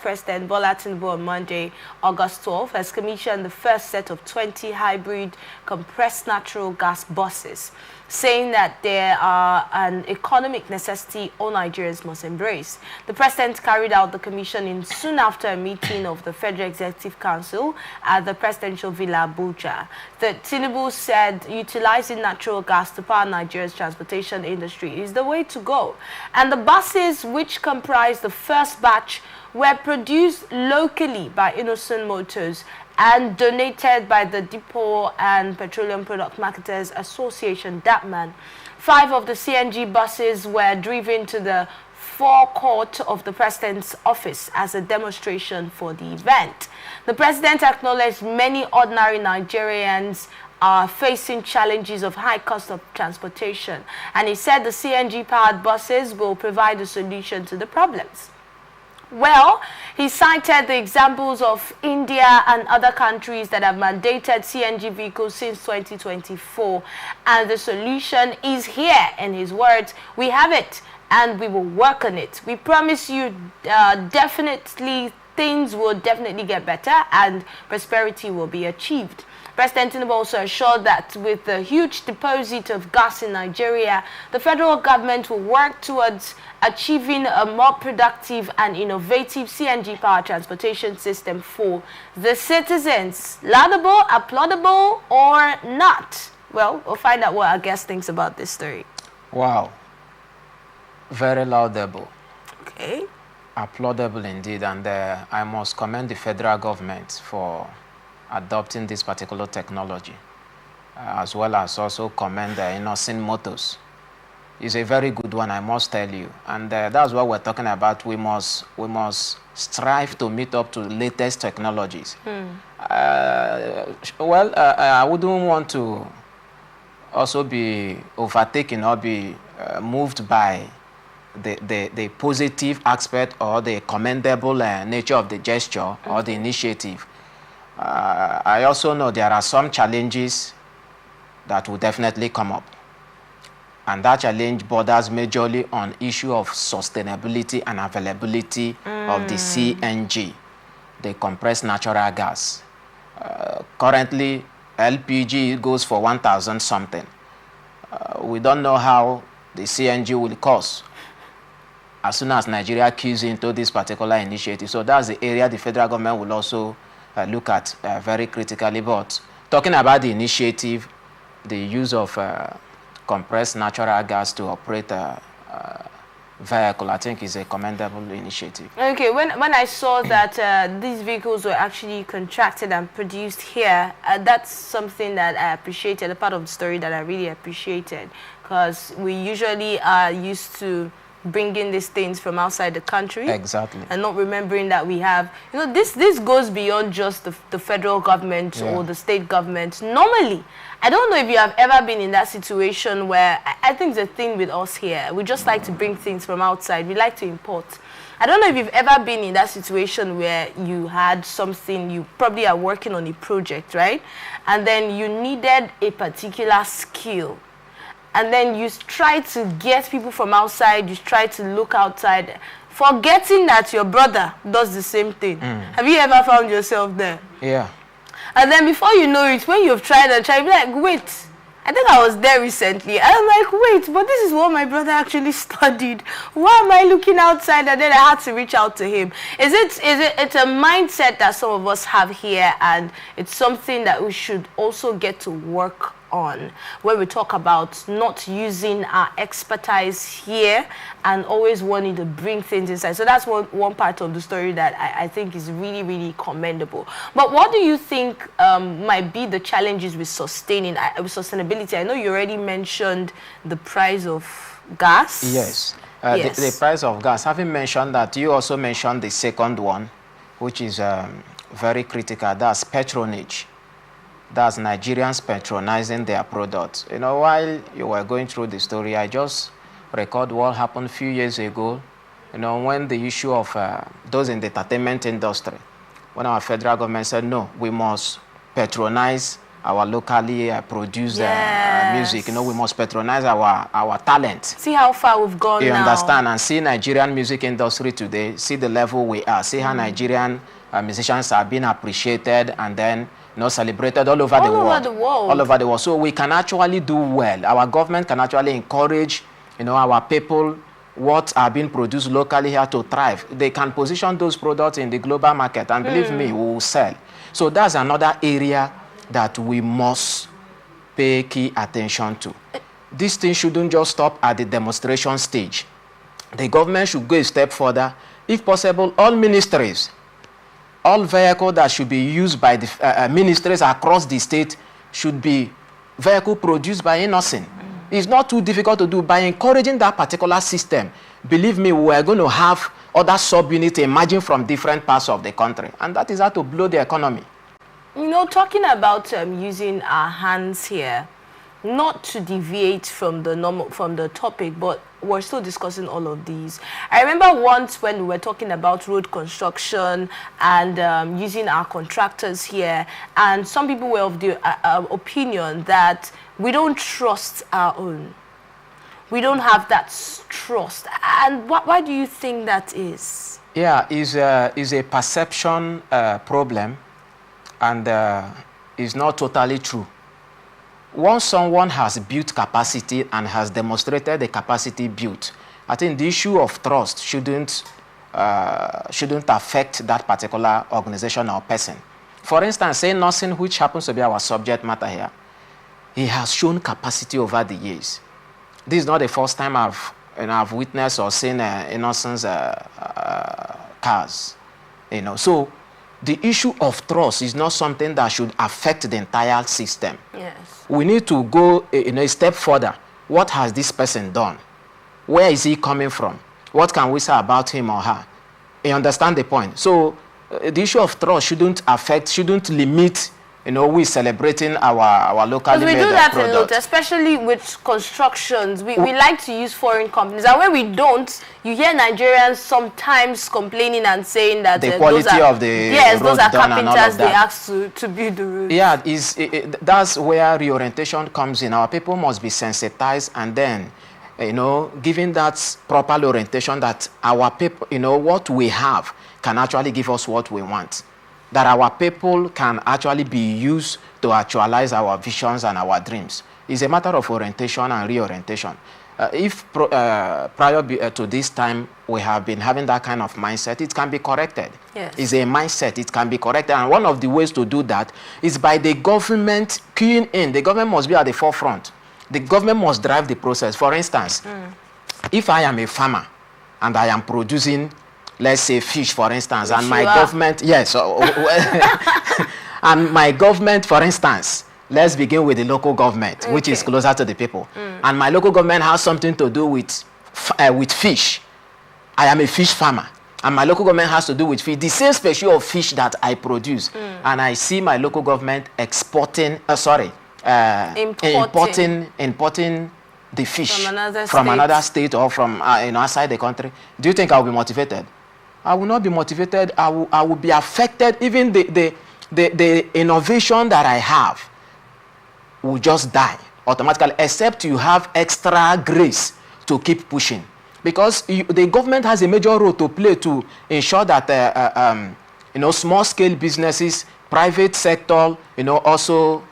President Bola Tinubu on Monday, August 12, has commissioned the first set of 20 hybrid compressed natural gas buses, saying that they are an economic necessity all Nigerians must embrace. The president carried out the commissioning soon after a meeting of the Federal Executive Council at the Presidential Villa Abuja. The Tinubu said utilizing natural gas to power Nigeria's transportation industry is the way to go. And the buses, which comprise the first batch, were produced locally by Innocent Motors and donated by the Depot and Petroleum Product Marketers Association, DAPMAN. 5 of the CNG buses were driven to the forecourt of the president's office as a demonstration for the event. The president acknowledged many ordinary Nigerians are facing challenges of high cost of transportation, and he said the CNG-powered buses will provide a solution to the problems. Well, he cited the examples of India and other countries that have mandated CNG vehicles since 2024, and the solution is here. In his words, we have it and we will work on it. We promise you definitely things will definitely get better and prosperity will be achieved. President Tinubu also assured that with the huge deposit of gas in Nigeria, the federal government will work towards achieving a more productive and innovative CNG power transportation system for the citizens. Laudable, applaudable, or not? Well, we'll find out what our guest thinks about this story. Wow. Very laudable. Okay. Applaudable indeed, and I must commend the federal government for adopting this particular technology, as well as also commend the Innocent Motors. It's a very good one, I must tell you, and that's what we're talking about. We must strive to meet up to the latest technologies. I wouldn't want to also be overtaken or be moved by the positive aspect or the commendable nature of the gesture or the initiative. I also know there are some challenges that will definitely come up. And that challenge borders majorly on issue of sustainability and availability of the CNG, the compressed natural gas. Currently, LPG goes for 1,000 something. We don't know how the CNG will cost as soon as Nigeria keys into this particular initiative. So that's the area the federal government will also look at very critically. But talking about the initiative, the use of compressed natural gas to operate a vehicle, I think is a commendable initiative. Okay, when I saw that these vehicles were actually contracted and produced here, that's something that I appreciated, a part of the story that I really appreciated, because we usually are used to bringing these things from outside the country. Exactly. And not remembering that we have, this goes beyond just the federal government or the state government. Normally, I don't know if you have ever been in that situation where, I think the thing with us here, we just like to bring things from outside. We like to import. I don't know if you've ever been in that situation where you had something, you probably are working on a project, right? And then you needed a particular skill. And then you try to get people from outside, you try to look outside, forgetting that your brother does the same thing. Have you ever found yourself there? Yeah. And then before you know it, when you've tried and tried, you're like, wait, I think I was there recently. And I'm like, wait, but this is what my brother actually studied. Why am I looking outside? And then I had to reach out to him. It's a mindset that some of us have here, and it's something that we should also get to work on when we talk about not using our expertise here and always wanting to bring things inside. So that's one part of the story that I think is really, really commendable. But what do you think might be the challenges with sustainability? I know you already mentioned the price of gas. Yes. The price of gas. Having mentioned that, you also mentioned the second one, which is very critical. That's patronage. That's Nigerians patronizing their products. While you were going through the story, I just recalled what happened a few years ago, when the issue of those in the entertainment industry, when our federal government said, no, we must patronize our locally produced music. You know, we must patronize our talent. See how far we've gone now. You understand? And see Nigerian music industry today, see the level we are. See how Nigerian musicians are being appreciated and then celebrated all over the world. All over the world. So we can actually do well. Our government can actually encourage, our people what are being produced locally here to thrive. They can position those products in the global market, and believe me, we will sell. So that's another area that we must pay key attention to. This thing shouldn't just stop at the demonstration stage. The government should go a step further. If possible, all ministries, all vehicles that should be used by the ministries across the state should be vehicle produced by innocent. It's not too difficult to do. By encouraging that particular system, believe me, we are going to have other subunits emerging from different parts of the country. And that is how to blow the economy. Talking about using our hands here, not to deviate from the topic, but we're still discussing all of these. I remember once when we were talking about road construction and using our contractors here, and some people were of the opinion that we don't trust our own. We don't have that trust. And why do you think that is? Yeah, is a perception problem, and is not totally true. Once someone has built capacity and has demonstrated the capacity built, I think the issue of trust shouldn't affect that particular organization or person. For instance, say nursing, which happens to be our subject matter here, he has shown capacity over the years. This is not the first time I've witnessed or seen innocent cars. So the issue of trust is not something that should affect the entire system. Yes. We need to go a step further. What has this person done? Where is he coming from? What can we say about him or her? You understand the point? So the issue of trust shouldn't limit, we celebrating our locally made products. We do that product. a lot, especially with constructions. We like to use foreign companies. And when we don't, you hear Nigerians sometimes complaining and saying that the quality of the those are carpenters they ask to build the roads. Yeah, that's where reorientation comes in. Our people must be sensitized, and then, given that proper orientation that our people, what we have can actually give us what we want. That our people can actually be used to actualize our visions and our dreams. It's a matter of orientation and reorientation. If prior to this time we have been having that kind of mindset, it can be corrected. Yes. It's a mindset, it can be corrected. And one of the ways to do that is by the government keying in. The government must be at the forefront. The government must drive the process. For instance, if I am a farmer and I am producing, let's say, fish, for instance, and my government, yes, and my government, for instance, let's begin with the local government, which is closer to the people. And my local government has something to do with fish. I am a fish farmer, and my local government has to do with fish, the same species of fish that I produce. And I see my local government importing the fish from another state or from outside the country. Do you think I will be motivated? I will not be motivated. I will be affected. Even the innovation that I have will just die automatically, except you have extra grace to keep pushing. Because the government has a major role to play to ensure that small-scale businesses, private sector, also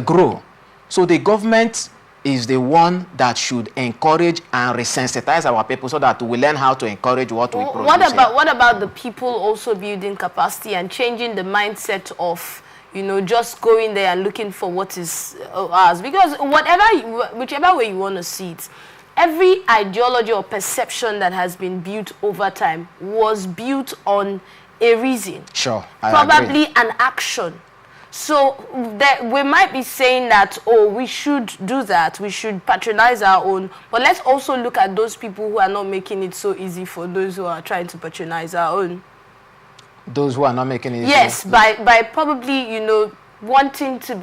grow. So the government is the one that should encourage and resensitize our people so that we learn how to encourage what we produce. What about the people also building capacity and changing the mindset of, just going there and looking for what is ours? Because whichever way you want to see it, every ideology or perception that has been built over time was built on a reason. Sure, probably an action. So we might be saying that, we should do that, we should patronize our own, but let's also look at those people who are not making it so easy for those who are trying to patronize our own. Those who are not making it easy? Yes, by probably, wanting to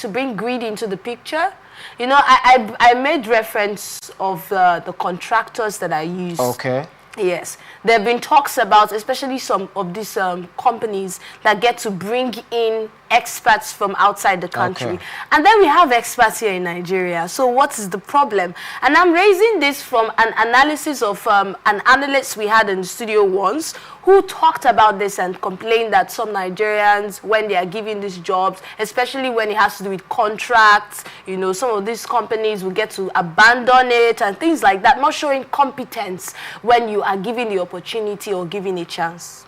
bring greed into the picture. I made reference of the contractors that I use. Okay. Yes, there have been talks about, especially some of these companies that get to bring in experts from outside the country. Okay. And then we have experts here in Nigeria. So what is the problem? And I'm raising this from an analysis of an analyst we had in the studio once, who talked about this and complained that some Nigerians, when they are given these jobs, especially when it has to do with contracts, you know, some of these companies will get to abandon it and things like that, not showing competence when you are given the opportunity or given a chance.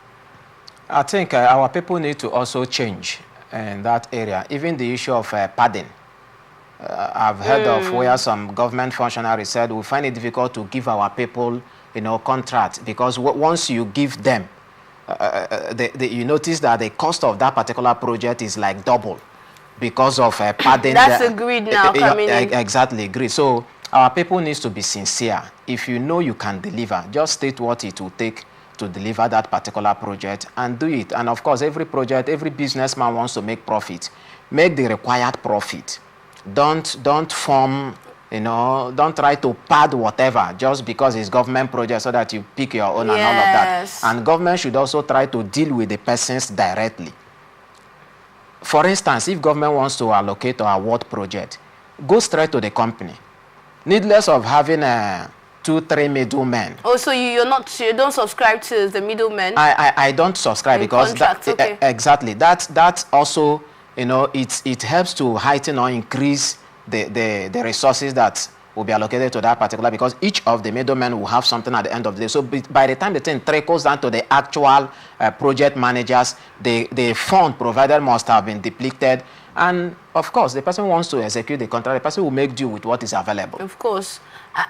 I think our people need to also change in that area. Even the issue of padding. I've heard of where some government functionaries said we find it difficult to give our people, you know, contracts because once you give them, you notice that the cost of that particular project is like double because of padding. That's a greed now coming in. Exactly, greed. So our people needs to be sincere. If you know you can deliver, just state what it will take to deliver that particular project and do it. And of course, every project, every businessman wants to make profit. Make the required profit. Don't form, you know, don't try to pad whatever just because it's government project so that you pick your own and all of that. And government should also try to deal with the persons directly. For instance, if government wants to allocate or award project, go straight to the company. Needless of having 2-3 middlemen. Oh, so you don't subscribe to the middlemen? I don't subscribe because that, exactly that also, you know, it helps to heighten or increase the resources that will be allocated to that particular, because each of the middlemen will have something at the end of the day. So by the time the thing trickles down to the actual project managers, the fund provided must have been depleted. And of course, the person wants to execute the contract, the person will make do with what is available. Of course.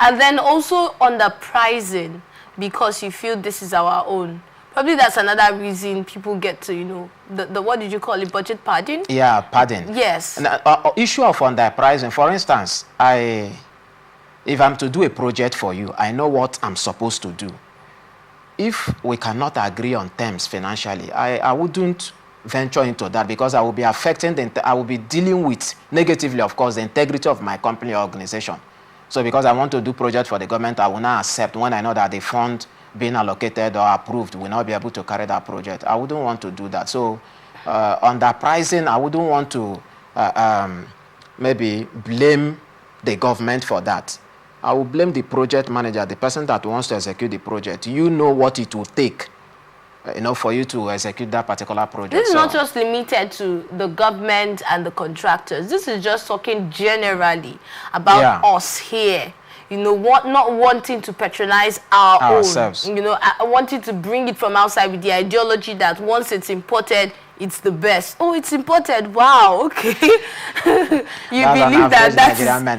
And then also on the pricing, because you feel this is our own. Probably that's another reason people get to, you know, the what did you call it, budget padding? Yeah, padding. Yes. And, issue of underpricing, for instance, if I'm to do a project for you, I know what I'm supposed to do. If we cannot agree on terms financially, I wouldn't venture into that because I will be affecting I will be dealing with negatively, of course, the integrity of my company or organization. So because I want to do project for the government, I will not accept when I know that the fund being allocated or approved will not be able to carry that project. I wouldn't want to do that. So under pricing, I wouldn't want to maybe blame the government for that. I will blame the project manager, the person that wants to execute the project. You know what it will take, you know, for you to execute that particular project. This is not just limited to the government and the contractors. This is just talking generally about us here. You know, not wanting to patronize ourselves. You know, wanting to bring it from outside with the ideology that once it's imported, it's the best. Oh, it's imported. Wow, okay. You believe that's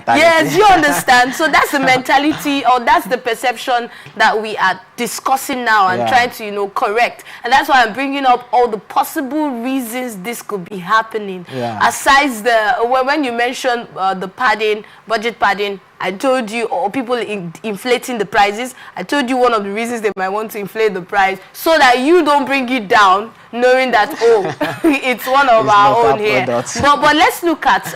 yes, you understand. So that's the mentality, or that's the perception that we are discussing now and trying to, you know, correct. And that's why I'm bringing up all the possible reasons this could be happening. Aside when you mentioned the padding, budget padding, I told you, or people inflating the prices, I told you one of the reasons they might want to inflate the price so that you don't bring it down, knowing that, oh, it's one of our own here. But let's look at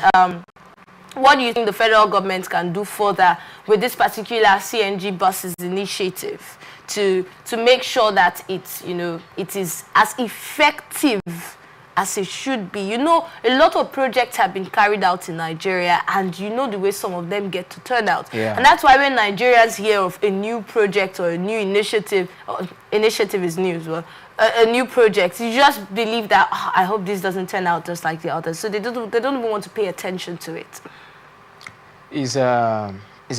what do you think the federal government can do further with this particular CNG buses initiative to make sure that it's, you know, it is as effective as it should be. You know, a lot of projects have been carried out in Nigeria, and you know the way some of them get to turn out. And that's why when Nigerians hear of a new project or a new initiative, initiative is new as well, a new project, you just believe that, oh, I hope this doesn't turn out just like the others. So they don't even want to pay attention to it. It's a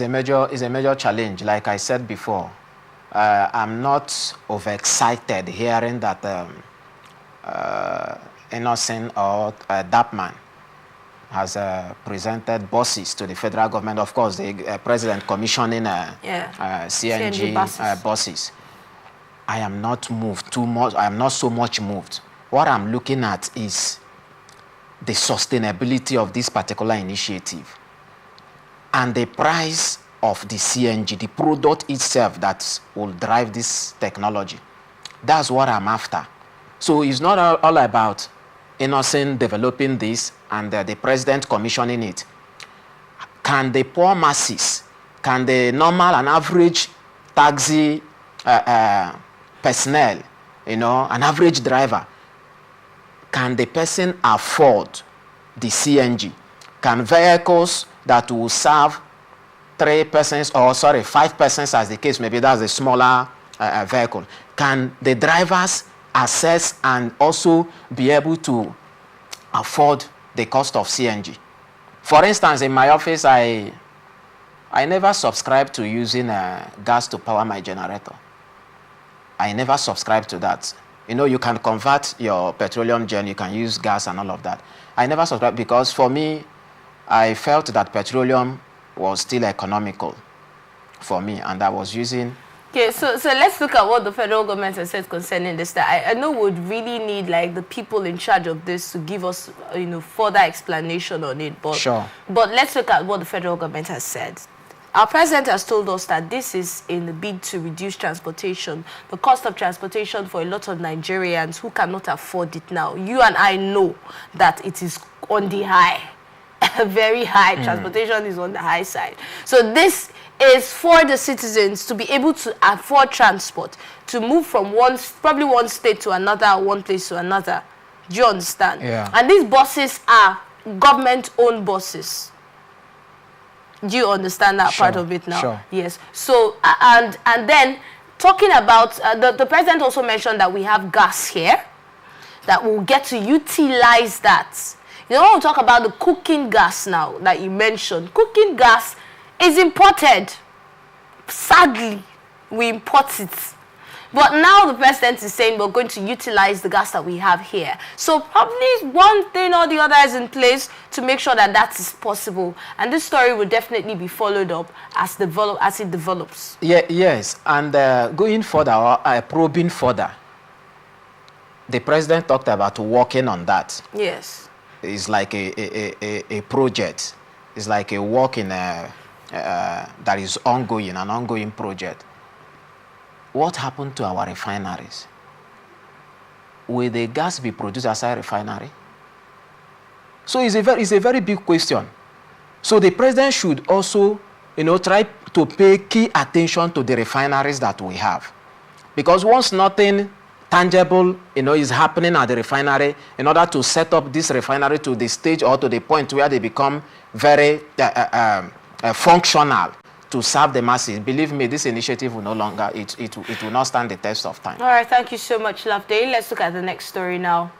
major challenge. Like I said before, I'm not overexcited hearing that Innocent or Dapman has presented buses to the federal government. Of course, the president commissioning CNG buses. I am not moved too much. I am not so much moved. What I'm looking at is the sustainability of this particular initiative and the price of the CNG, the product itself that will drive this technology. That's what I'm after. So it's not all about Innocent developing this and the president commissioning it. Can the poor masses, can the normal and average taxi personnel, you know, an average driver, can the person afford the CNG? Can vehicles that will serve 3 persons, or sorry, 5 persons as the case, maybe that's a smaller vehicle, can the drivers assess and also be able to afford the cost of CNG? For instance, in my office, I never subscribe to using gas to power my generator. I never subscribe to that. You know, you can convert your petroleum gen, you can use gas and all of that. I never subscribe because for me, I felt that petroleum was still economical for me, and I was using. Okay, so let's look at what the federal government has said concerning this. That I know would really need like the people in charge of this to give us, you know, further explanation on it. But sure. But let's look at what the federal government has said. Our president has told us that this is in the bid to reduce transportation, the cost of transportation for a lot of Nigerians who cannot afford it now. You and I know that it is on the high, very high. Transportation is on the high side. So this is for the citizens to be able to afford transport, to move from probably one state to another, one place to another. Do you understand? Yeah. And these buses are government-owned buses. Do you understand that part of it now? Sure. Yes. So, and then talking about, the president also mentioned that we have gas here, that we'll get to utilize that. You know, we'll talk about the cooking gas now that you mentioned. Cooking gas is imported. Sadly, we import it. But now the president is saying we're going to utilize the gas that we have here. So probably one thing or the other is in place to make sure that that is possible. And this story will definitely be followed up as it develops. Yeah, yes, and going further, probing further, the president talked about working on that. Yes. It's like a project. It's like a work in that is ongoing, an ongoing project. What happened to our refineries? Will the gas be produced outside refinery? So it's a very big question. So the president should also, you know, try to pay key attention to the refineries that we have. Because once nothing tangible, you know, is happening at the refinery, in order to set up this refinery to the stage or to the point where they become very functional to serve the masses, believe me, this initiative will no longer, it will not stand the test of time. All right, thank you so much, Loveday. Let's look at the next story now.